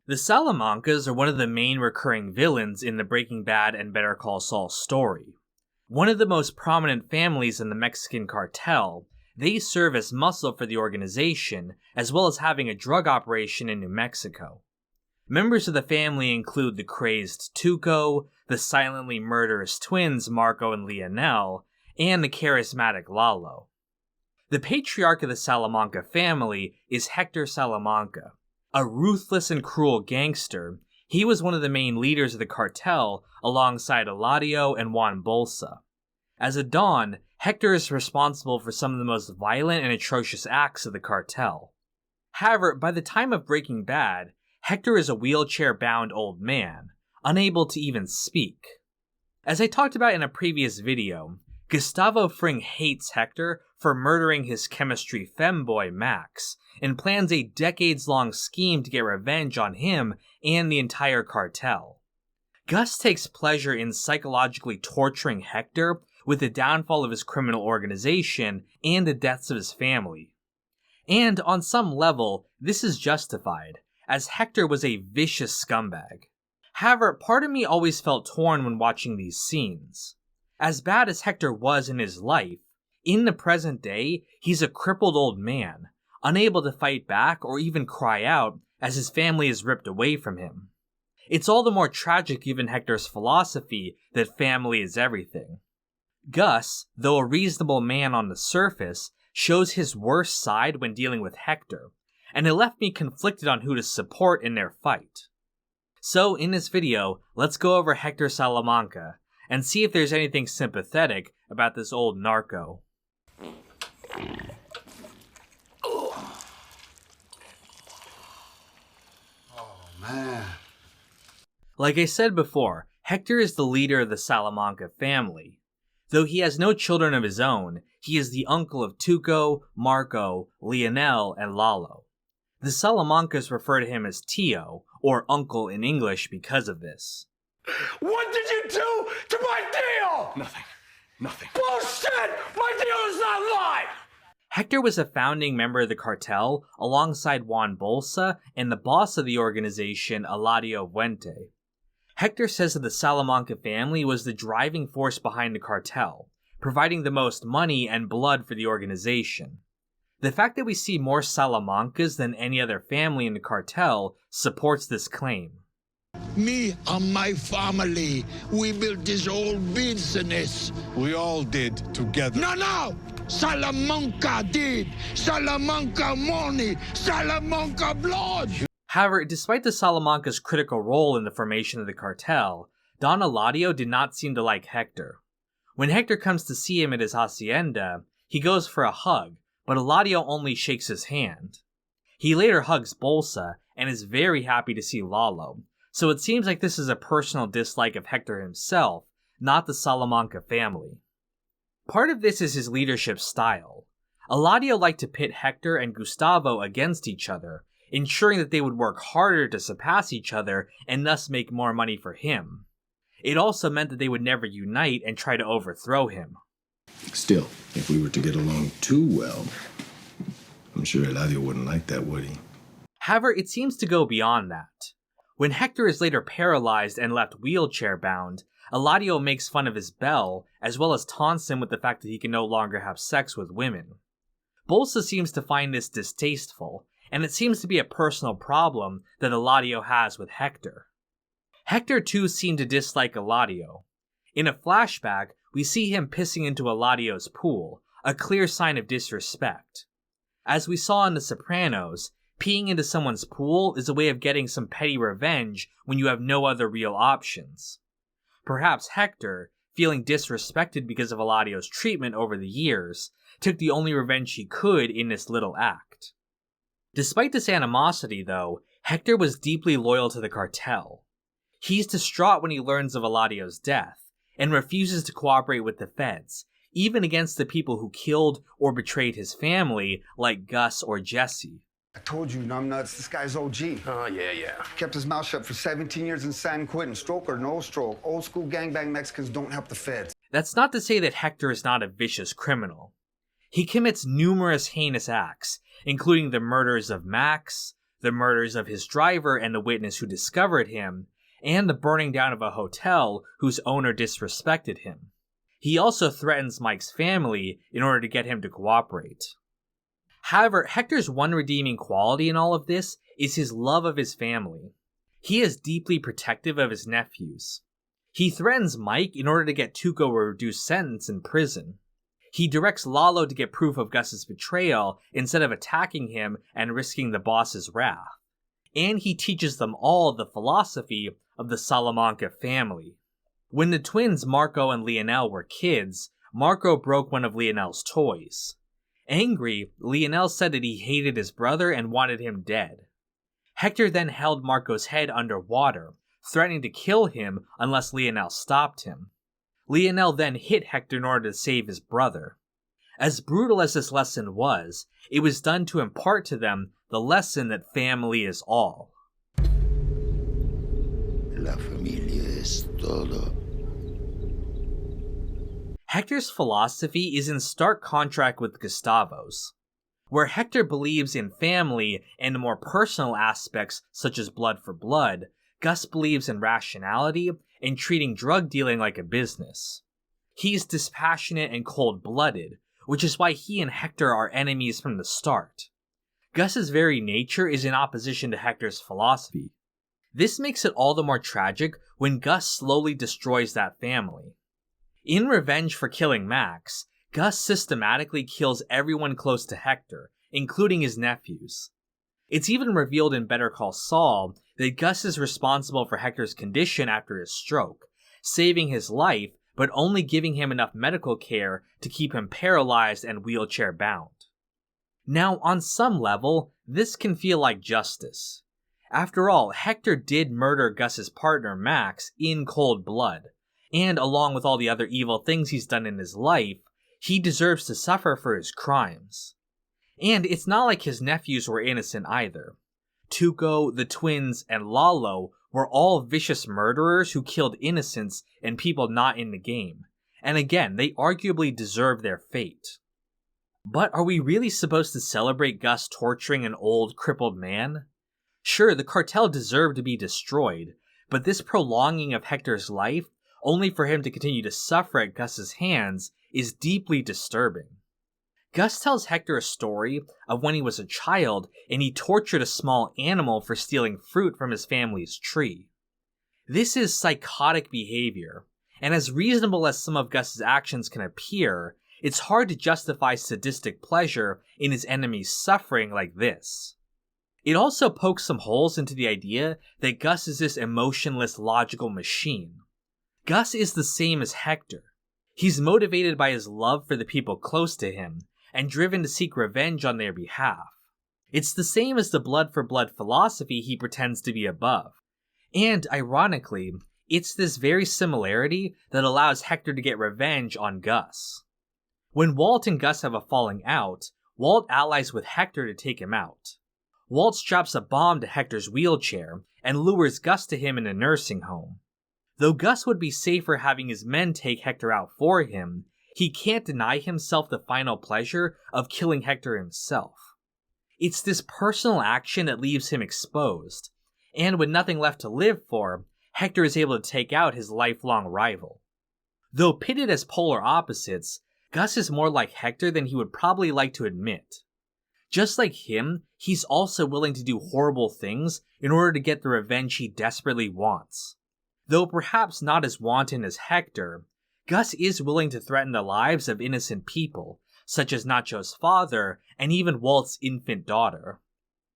The Salamancas are one of the main recurring villains in the Breaking Bad and Better Call Saul story. One of the most prominent families in the Mexican cartel, they serve as muscle for the organization, as well as having a drug operation in New Mexico. Members of the family include the crazed Tuco, the silently murderous twins Marco and Lionel, and the charismatic Lalo. The patriarch of the Salamanca family is Hector Salamanca. A ruthless and cruel gangster, he was one of the main leaders of the cartel alongside Eladio and Juan Bolsa. As a Don, Hector is responsible for some of the most violent and atrocious acts of the cartel. However, by the time of Breaking Bad, Hector is a wheelchair-bound old man, unable to even speak. As I talked about in a previous video, Gustavo Fring hates Hector for murdering his chemistry femboy Max, and plans a decades-long scheme to get revenge on him and the entire cartel. Gus takes pleasure in psychologically torturing Hector with the downfall of his criminal organization and the deaths of his family. And on some level, this is justified, as Hector was a vicious scumbag. However, part of me always felt torn when watching these scenes. As bad as Hector was in his life, in the present day, he's a crippled old man, unable to fight back or even cry out as his family is ripped away from him. It's all the more tragic given Hector's philosophy that family is everything. Gus, though a reasonable man on the surface, shows his worst side when dealing with Hector, and it left me conflicted on who to support in their fight. So in this video, let's go over Hector Salamanca, and see if there's anything sympathetic about this old narco. Man. Like I said before, Hector is the leader of the Salamanca family. Though he has no children of his own, he is the uncle of Tuco, Marco, Lionel, and Lalo. The Salamancas refer to him as Tio, or uncle in English because of this. What did you do to my deal? Nothing. Bullshit! My deal is not live! Hector was a founding member of the cartel alongside Juan Bolsa and the boss of the organization, Eladio Fuente. Hector says that the Salamanca family was the driving force behind the cartel, providing the most money and blood for the organization. The fact that we see more Salamancas than any other family in the cartel supports this claim. Me and my family, we built this whole business. We all did together. No! Salamanca did! Salamanca money! Salamanca blood! However, despite the Salamanca's critical role in the formation of the cartel, Don Eladio did not seem to like Hector. When Hector comes to see him at his hacienda, he goes for a hug, but Eladio only shakes his hand. He later hugs Bolsa and is very happy to see Lalo, so it seems like this is a personal dislike of Hector himself, not the Salamanca family. Part of this is his leadership style. Eladio liked to pit Hector and Gustavo against each other, ensuring that they would work harder to surpass each other and thus make more money for him. It also meant that they would never unite and try to overthrow him. Still, if we were to get along too well, I'm sure Eladio wouldn't like that, would he? However, it seems to go beyond that. When Hector is later paralyzed and left wheelchair-bound, Eladio makes fun of his bell, as well as taunts him with the fact that he can no longer have sex with women. Bolsa seems to find this distasteful, and it seems to be a personal problem that Eladio has with Hector. Hector too seemed to dislike Eladio. In a flashback, we see him pissing into Eladio's pool, a clear sign of disrespect. As we saw in The Sopranos, peeing into someone's pool is a way of getting some petty revenge when you have no other real options. Perhaps Hector, feeling disrespected because of Eladio's treatment over the years, took the only revenge he could in this little act. Despite this animosity, though, Hector was deeply loyal to the cartel. He's distraught when he learns of Eladio's death, and refuses to cooperate with the feds, even against the people who killed or betrayed his family, like Gus or Jesse. I told you, numbnuts, this guy's OG. Oh, yeah. Kept his mouth shut for 17 years in San Quentin. Stroke or no stroke. Old school gangbang Mexicans don't help the feds. That's not to say that Hector is not a vicious criminal. He commits numerous heinous acts, including the murders of Max, the murders of his driver and the witness who discovered him, and the burning down of a hotel whose owner disrespected him. He also threatens Mike's family in order to get him to cooperate. However, Hector's one redeeming quality in all of this is his love of his family. He is deeply protective of his nephews. He threatens Mike in order to get Tuco a reduced sentence in prison. He directs Lalo to get proof of Gus's betrayal instead of attacking him and risking the boss's wrath. And he teaches them all the philosophy of the Salamanca family. When the twins Marco and Lionel were kids, Marco broke one of Lionel's toys. Angry, Lionel said that he hated his brother and wanted him dead. Hector then held Marco's head underwater, threatening to kill him unless Lionel stopped him. Lionel then hit Hector in order to save his brother. As brutal as this lesson was, it was done to impart to them the lesson that family is all. La familia es todo. Hector's philosophy is in stark contrast with Gustavo's. Where Hector believes in family and more personal aspects such as blood for blood, Gus believes in rationality and treating drug dealing like a business. He's dispassionate and cold-blooded, which is why he and Hector are enemies from the start. Gus's very nature is in opposition to Hector's philosophy. This makes it all the more tragic when Gus slowly destroys that family. In revenge for killing Max, Gus systematically kills everyone close to Hector, including his nephews. It's even revealed in Better Call Saul that Gus is responsible for Hector's condition after his stroke, saving his life but only giving him enough medical care to keep him paralyzed and wheelchair bound. Now, on some level, this can feel like justice. After all, Hector did murder Gus's partner Max in cold blood, and along with all the other evil things he's done in his life, he deserves to suffer for his crimes. And it's not like his nephews were innocent either. Tuco, the twins, and Lalo were all vicious murderers who killed innocents and people not in the game, and again, they arguably deserve their fate. But are we really supposed to celebrate Gus torturing an old, crippled man? Sure, the cartel deserved to be destroyed, but this prolonging of Hector's life, only for him to continue to suffer at Gus's hands, is deeply disturbing. Gus tells Hector a story of when he was a child and he tortured a small animal for stealing fruit from his family's tree. This is psychotic behavior, and as reasonable as some of Gus's actions can appear, it's hard to justify sadistic pleasure in his enemy's suffering like this. It also pokes some holes into the idea that Gus is this emotionless, logical machine. Gus is the same as Hector. He's motivated by his love for the people close to him, and driven to seek revenge on their behalf. It's the same as the blood for blood philosophy he pretends to be above. And, ironically, it's this very similarity that allows Hector to get revenge on Gus. When Walt and Gus have a falling out, Walt allies with Hector to take him out. Walt straps a bomb to Hector's wheelchair and lures Gus to him in a nursing home. Though Gus would be safer having his men take Hector out for him, he can't deny himself the final pleasure of killing Hector himself. It's this personal action that leaves him exposed, and with nothing left to live for, Hector is able to take out his lifelong rival. Though pitted as polar opposites, Gus is more like Hector than he would probably like to admit. Just like him, he's also willing to do horrible things in order to get the revenge he desperately wants. Though perhaps not as wanton as Hector, Gus is willing to threaten the lives of innocent people, such as Nacho's father and even Walt's infant daughter.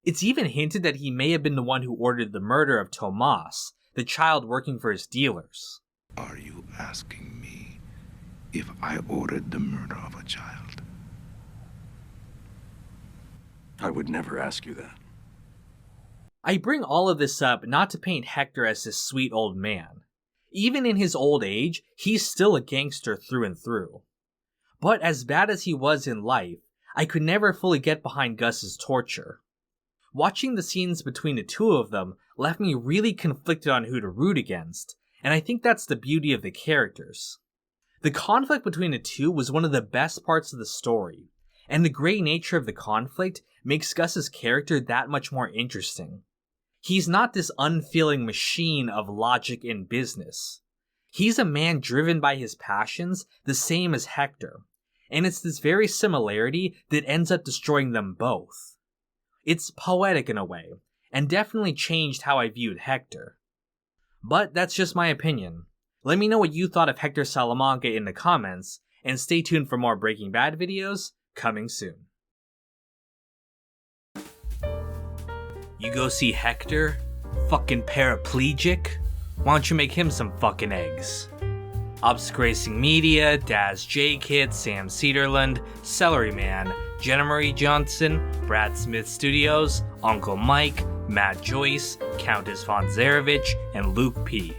It's even hinted that he may have been the one who ordered the murder of Tomas, the child working for his dealers. Are you asking me if I ordered the murder of a child? I would never ask you that. I bring all of this up not to paint Hector as this sweet old man. Even in his old age, he's still a gangster through and through. But as bad as he was in life, I could never fully get behind Gus's torture. Watching the scenes between the two of them left me really conflicted on who to root against, and I think that's the beauty of the characters. The conflict between the two was one of the best parts of the story, and the gray nature of the conflict makes Gus's character that much more interesting. He's not this unfeeling machine of logic and business. He's a man driven by his passions, the same as Hector, and it's this very similarity that ends up destroying them both. It's poetic in a way, and definitely changed how I viewed Hector. But that's just my opinion. Let me know what you thought of Hector Salamanca in the comments, and stay tuned for more Breaking Bad videos coming soon. You go see Hector? Fucking paraplegic? Why don't you make him some fucking eggs? Obsc Racing Media, Daz J Kid, Sam Cedarland, Celery Man, Jenna Marie Johnson, Brad Smith Studios, Uncle Mike, Matt Joyce, Countess von Zarevich, and Luke P.